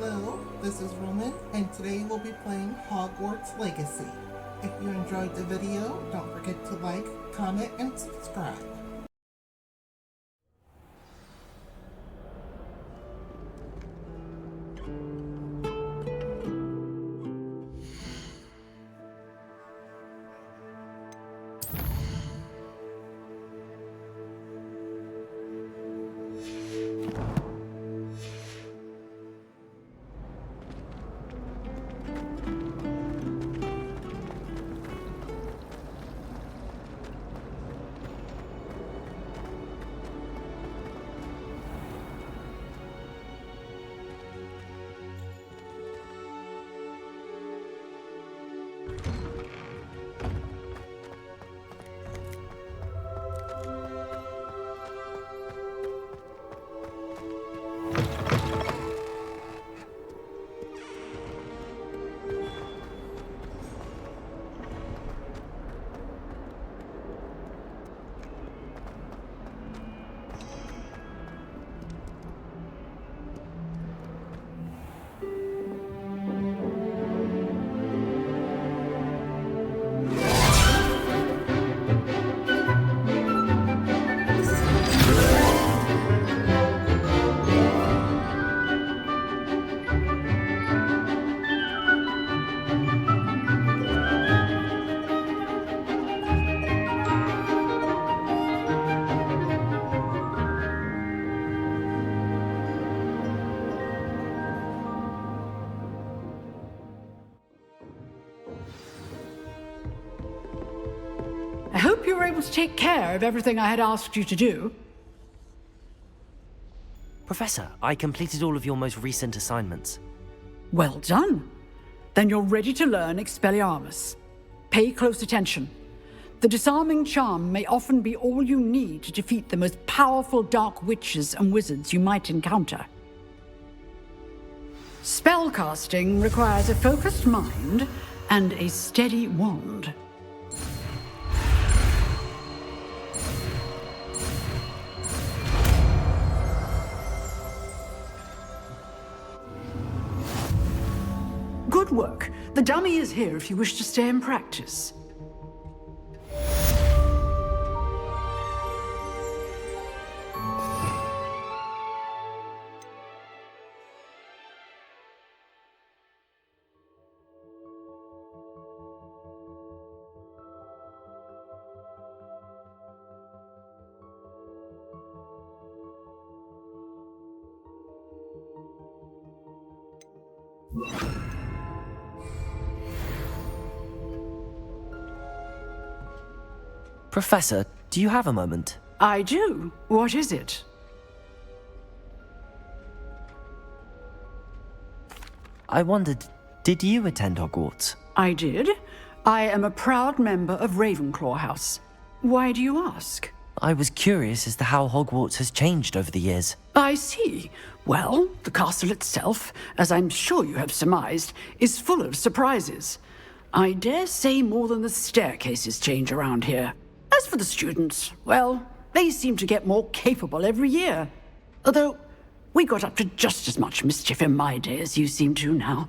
Hello, this is Roman, and today we'll be playing Hogwarts Legacy. If you enjoyed the video, don't forget to like, comment, and subscribe. I hope you were able to take care of everything I had asked you to do. Professor, I completed all of your most recent assignments. Well done. Then you're ready to learn Expelliarmus. Pay close attention. The disarming charm may often be all you need to defeat the most powerful dark witches and wizards you might encounter. Spellcasting requires a focused mind and a steady wand. Good work. The dummy is here if you wish to stay and practice. Professor, do you have a moment? I do. What is it? I wondered, did you attend Hogwarts? I did. I am a proud member of Ravenclaw House. Why do you ask? I was curious as to how Hogwarts has changed over the years. I see. Well, the castle itself, as I'm sure you have surmised, is full of surprises. I dare say more than the staircases change around here. As for the students, well, they seem to get more capable every year. Although, we got up to just as much mischief in my day as you seem to now.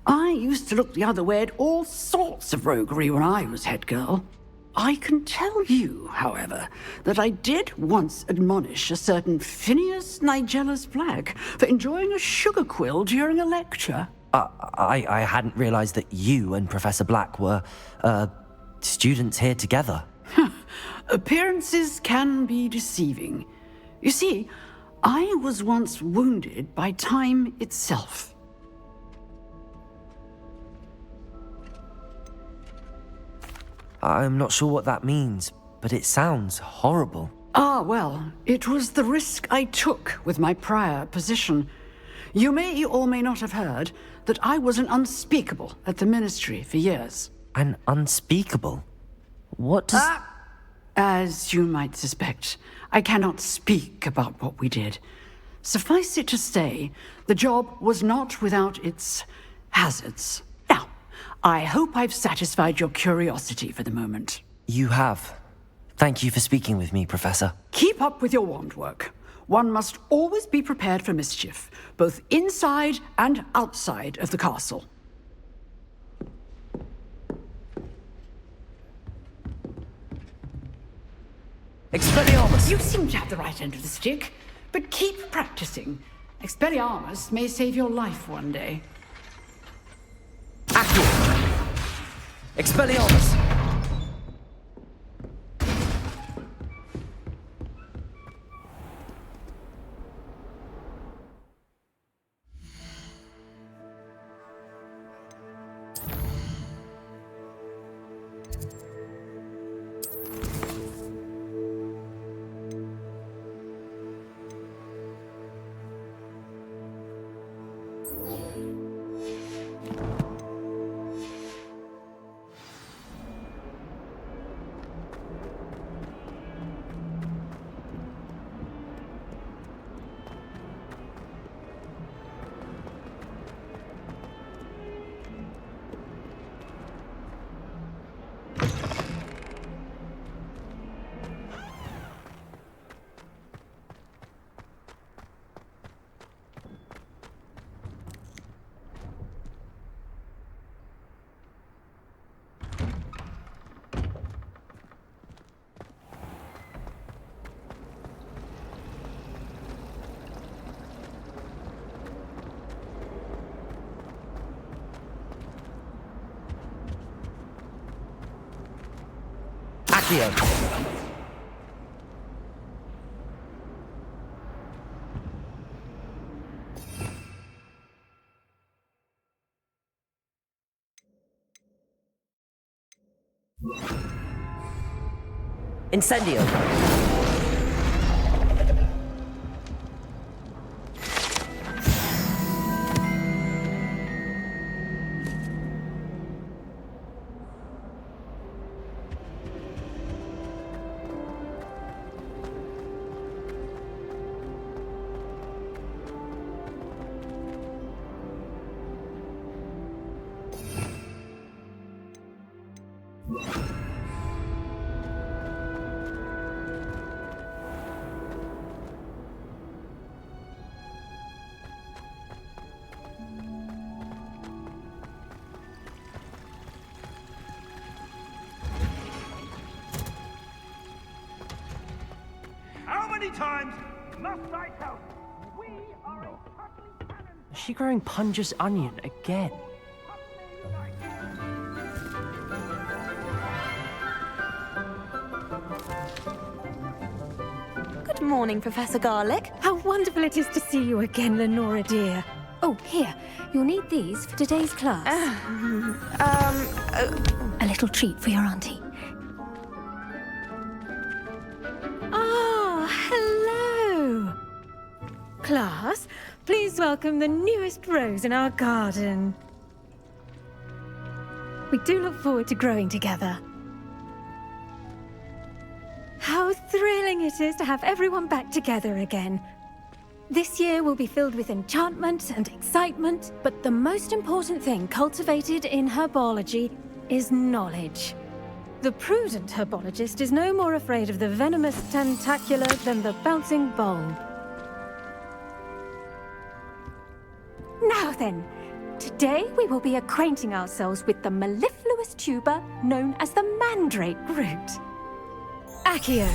I used to look the other way at all sorts of roguery when I was head girl. I can tell you, however, that I did once admonish a certain Phineas Nigellus Black for enjoying a sugar quill during a lecture. I hadn't realized that you and Professor Black were, students here together. Appearances can be deceiving. You see, I was once wounded by time itself. I'm not sure what that means, but it sounds horrible. Ah, well, it was the risk I took with my prior position. You may or may not have heard that I was an unspeakable at the Ministry for years. An unspeakable? What does... As you might suspect, I cannot speak about what we did. Suffice it to say, the job was not without its hazards. Now, I hope I've satisfied your curiosity for the moment. You have. Thank you for speaking with me, Professor. Keep up with your wand work. one must always be prepared for mischief, both inside and outside of the castle. Expelliarmus! You seem to have the right end of the stick, but keep practicing. Expelliarmus may save your life one day. Accio! Expelliarmus! Accio! Incendio! How many times must I tell you? We are a cuddly cannon. Is she growing Punja's onion again? Good morning, Professor Garlick. How wonderful it is to see you again, Lenora dear. Oh, here, you'll need these for today's class. A little treat for your auntie. Ah, hello. Class, please welcome the newest rose in our garden. We do look forward to growing together. How thrilling it is to have everyone back together again. This year will be filled with enchantment and excitement, but the most important thing cultivated in herbology is knowledge. The prudent herbologist is no more afraid of the venomous tentacular than the bouncing bulb. Now then, today we will be acquainting ourselves with the mellifluous tuber known as the mandrake root. Accio.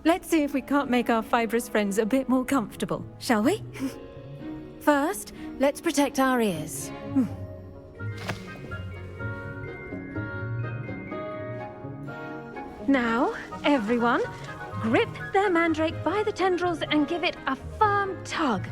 Let's see if we can't make our fibrous friends a bit more comfortable, shall we? First, let's protect our ears. Now, everyone, grip their mandrake by the tendrils and give it a firm tug.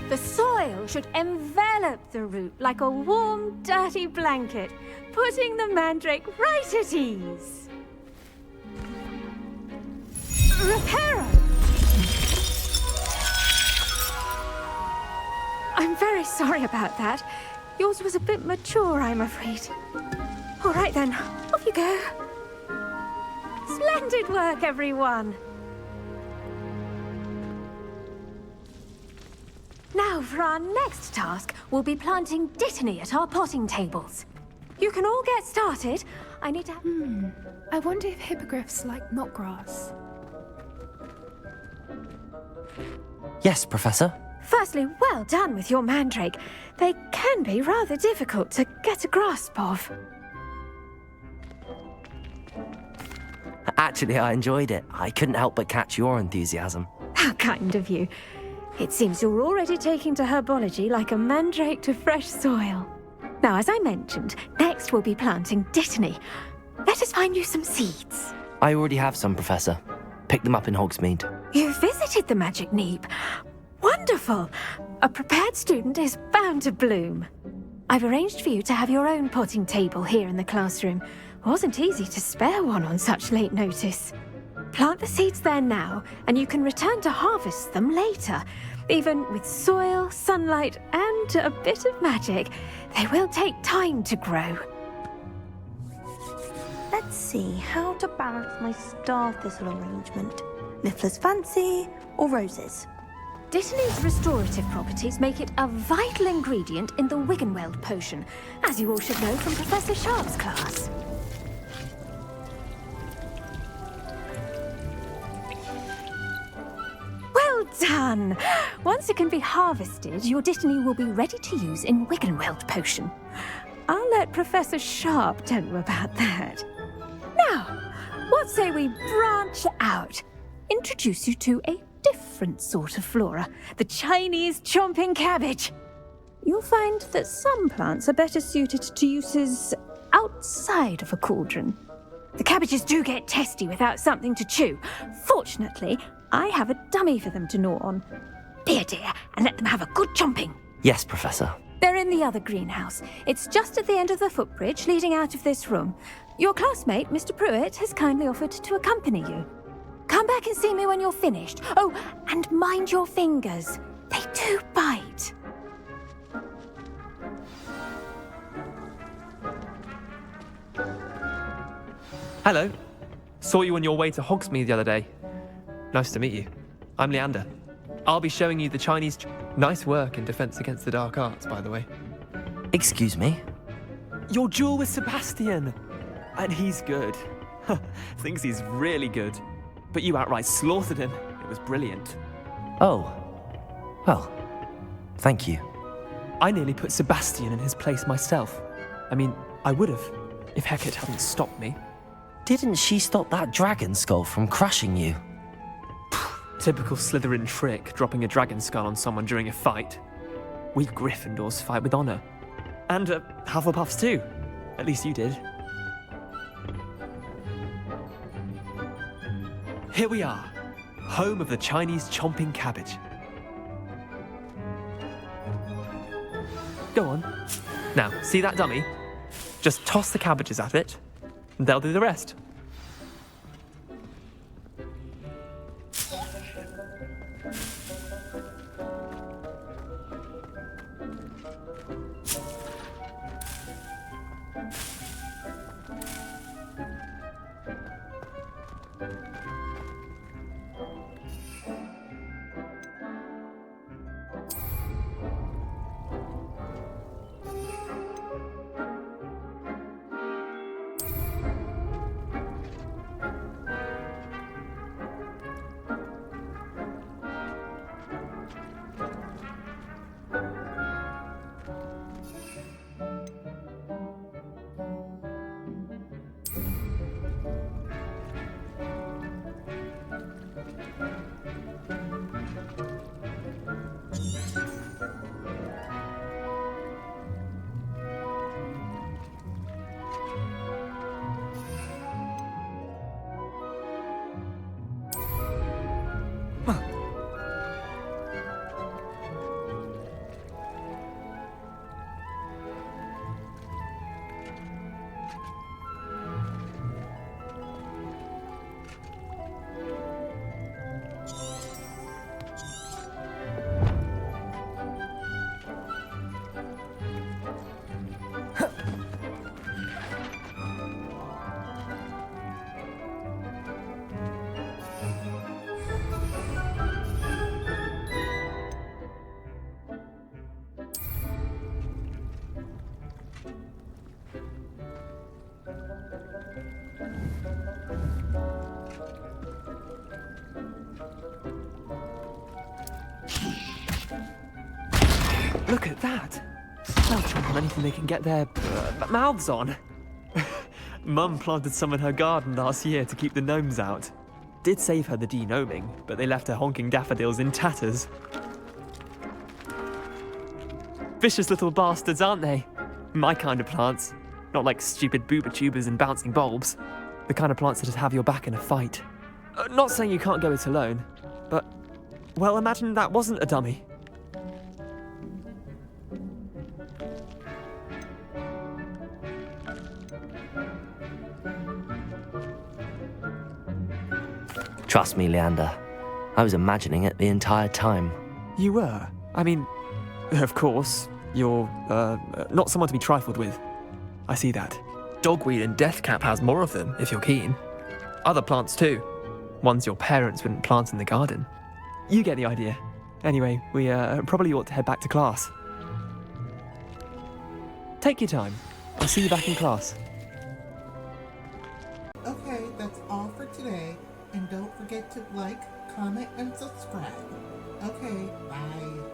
The soil should envelop the root like a warm, dirty blanket, putting the mandrake right at ease. Reparo! I'm very sorry about that. Yours was a bit mature, I'm afraid. All right then, off you go. Splendid work, everyone! Now, for our next task, we'll be planting Dittany at our potting tables. You can all get started. I need to... I wonder if hippogriffs like knotgrass. Yes, Professor. Firstly, well done with your mandrake. They can be rather difficult to get a grasp of. Actually, I enjoyed it. I couldn't help but catch your enthusiasm. How kind of you. It seems you're already taking to herbology like a mandrake to fresh soil. Now, as I mentioned, next we'll be planting Dittany. Let us find you some seeds. I already have some, Professor. Picked them up in Hogsmeade. You visited the Magic Neep. Wonderful! A prepared student is bound to bloom. I've arranged for you to have your own potting table here in the classroom. Wasn't easy to spare one on such late notice. Plant the seeds there now, and you can return to harvest them later. Even with soil, sunlight, and a bit of magic, they will take time to grow. Let's see how to balance my star thistle arrangement. Niffler's fancy or roses? Dittany's restorative properties make it a vital ingredient in the Wiggenweld potion, as you all should know from Professor Sharp's class. Well done! Once it can be harvested, your Dittany will be ready to use in Wiggenweld potion. I'll let Professor Sharp tell you about that. Now, what say we branch out? Introduce you to a different sort of flora, the Chinese chomping cabbage. You'll find that some plants are better suited to uses outside of a cauldron. The cabbages do get testy without something to chew. Fortunately, I have a dummy for them to gnaw on. Be a dear and let them have a good chomping. Yes, Professor. They're in the other greenhouse. It's just at the end of the footbridge leading out of this room. Your classmate, Mr. Pruitt, has kindly offered to accompany you. Come back and see me when you're finished. Oh, and mind your fingers. They do bite. Hello. Saw you on your way to Hogsmeade the other day. Nice to meet you. I'm Leander. I'll be showing you the Chinese... Nice work in Defense Against the Dark Arts, by the way. Excuse me? Your duel with Sebastian! And he's good. Thinks he's really good. But you outright slaughtered him. It was brilliant. Oh. Well, thank you. I nearly put Sebastian in his place myself. I mean, I would have, if Hecate hadn't stopped me. Didn't she stop that dragon skull from crushing you? Typical Slytherin trick, dropping a dragon skull on someone during a fight. We Gryffindors fight with honor. And Hufflepuffs too. At least you did. Here we are, home of the Chinese chomping cabbage. Go on. Now, see that dummy? Just toss the cabbages at it, and they'll do the rest. Look at that. They'll chomp on anything they can get their mouths on. Mum planted some in her garden last year to keep the gnomes out. Did save her the de-gnoming, but they left her honking daffodils in tatters. Vicious little bastards, aren't they? My kind of plants. Not like stupid booba tubers and bouncing bulbs. The kind of plants that'd have your back in a fight. Not saying you can't go it alone, but, well, imagine that wasn't a dummy. Trust me, Leander. I was imagining it the entire time. You were? I mean, of course, you're, not someone to be trifled with. I see that. Dogweed and deathcap has more of them, if you're keen. Other plants too. Ones your parents wouldn't plant in the garden. You get the idea. Anyway, we probably ought to head back to class. Take your time. I'll see you back in class. Okay, that's all for today. And don't forget to like, comment, and subscribe. Okay, bye.